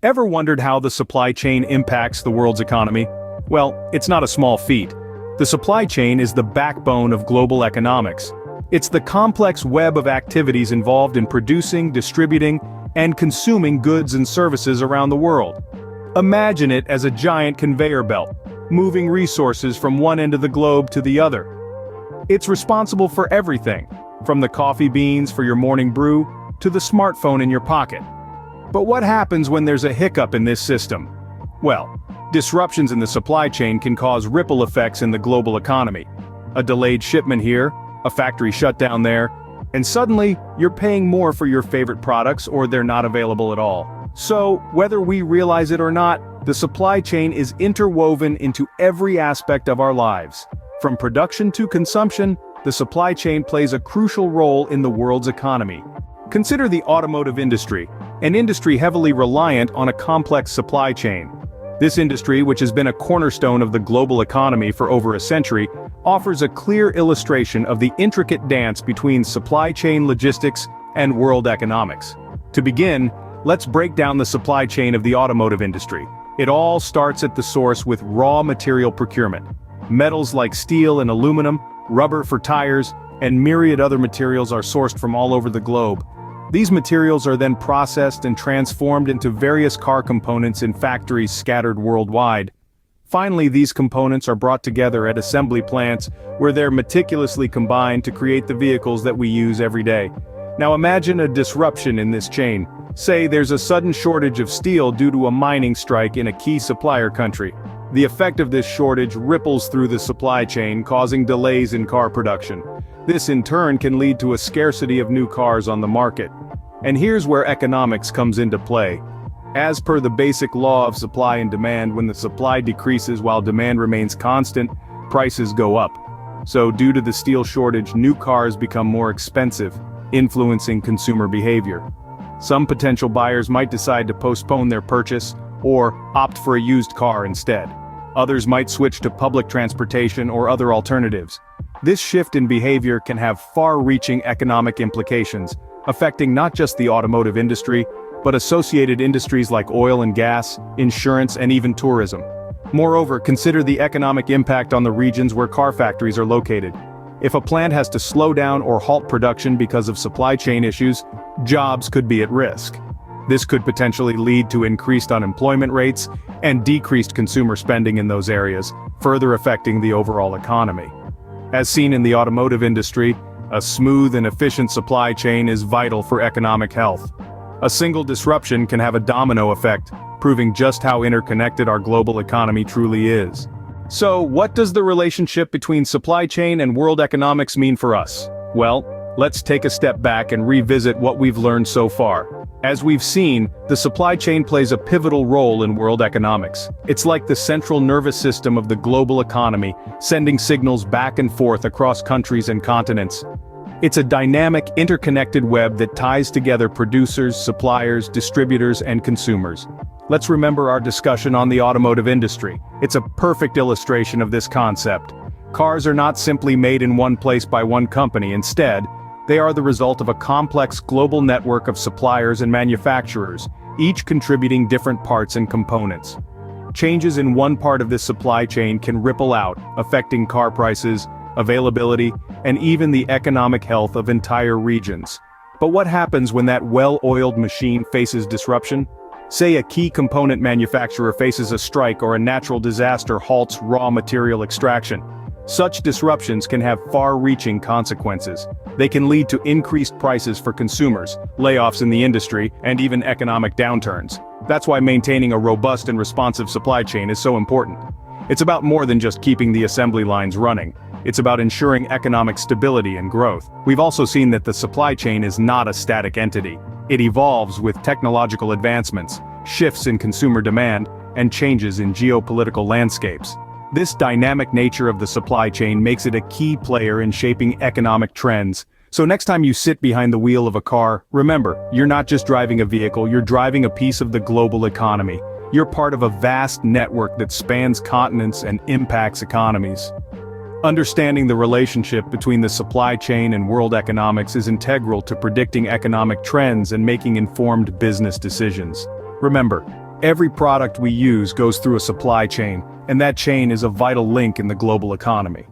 Ever wondered how the supply chain impacts the world's economy? Well, it's not a small feat. The supply chain is the backbone of global economics. It's the complex web of activities involved in producing, distributing, and consuming goods and services around the world. Imagine it as a giant conveyor belt, moving resources from one end of the globe to the other. It's responsible for everything, from the coffee beans for your morning brew, to the smartphone in your pocket. But what happens when there's a hiccup in this system? Well, disruptions in the supply chain can cause ripple effects in the global economy. A delayed shipment here, a factory shutdown there, and suddenly, you're paying more for your favorite products or they're not available at all. So, whether we realize it or not, the supply chain is interwoven into every aspect of our lives. From production to consumption, the supply chain plays a crucial role in the world's economy. Consider the automotive industry, an industry heavily reliant on a complex supply chain. This industry, which has been a cornerstone of the global economy for over a century, offers a clear illustration of the intricate dance between supply chain logistics and world economics. To begin, let's break down the supply chain of the automotive industry. It all starts at the source with raw material procurement. Metals like steel and aluminum, rubber for tires, and myriad other materials are sourced from all over the globe. These materials are then processed and transformed into various car components in factories scattered worldwide. Finally, these components are brought together at assembly plants where they're meticulously combined to create the vehicles that we use every day. Now imagine a disruption in this chain. Say there's a sudden shortage of steel due to a mining strike in a key supplier country. The effect of this shortage ripples through the supply chain, causing delays in car production. This in turn can lead to a scarcity of new cars on the market. And here's where economics comes into play. As per the basic law of supply and demand, when the supply decreases while demand remains constant, prices go up. So due to the steel shortage, new cars become more expensive, influencing consumer behavior. Some potential buyers might decide to postpone their purchase or opt for a used car instead. Others might switch to public transportation or other alternatives. This shift in behavior can have far-reaching economic implications, affecting not just the automotive industry, but associated industries like oil and gas, insurance, and even tourism. Moreover, consider the economic impact on the regions where car factories are located. If a plant has to slow down or halt production because of supply chain issues, jobs could be at risk. This could potentially lead to increased unemployment rates and decreased consumer spending in those areas, further affecting the overall economy. As seen in the automotive industry, a smooth and efficient supply chain is vital for economic health. A single disruption can have a domino effect, proving just how interconnected our global economy truly is. So, what does the relationship between supply chain and world economics mean for us? Well, let's take a step back and revisit what we've learned so far. As we've seen, the supply chain plays a pivotal role in world economics. It's like the central nervous system of the global economy, sending signals back and forth across countries and continents. It's a dynamic, interconnected web that ties together producers, suppliers, distributors, and consumers. Let's remember our discussion on the automotive industry. It's a perfect illustration of this concept. Cars are not simply made in one place by one company. Instead, they are the result of a complex global network of suppliers and manufacturers, each contributing different parts and components. Changes in one part of this supply chain can ripple out, affecting car prices, availability, and even the economic health of entire regions. But what happens when that well-oiled machine faces disruption? Say a key component manufacturer faces a strike or a natural disaster halts raw material extraction. Such disruptions can have far-reaching consequences. They can lead to increased prices for consumers, layoffs in the industry, and even economic downturns. That's why maintaining a robust and responsive supply chain is so important. It's about more than just keeping the assembly lines running. It's about ensuring economic stability and growth. We've also seen that the supply chain is not a static entity. It evolves with technological advancements, shifts in consumer demand, and changes in geopolitical landscapes. This dynamic nature of the supply chain makes it a key player in shaping economic trends. So next time you sit behind the wheel of a car, remember, you're not just driving a vehicle, you're driving a piece of the global economy. You're part of a vast network that spans continents and impacts economies. Understanding the relationship between the supply chain and world economics is integral to predicting economic trends and making informed business decisions. Remember, Every product we use goes through a supply chain, and that chain is a vital link in the global economy.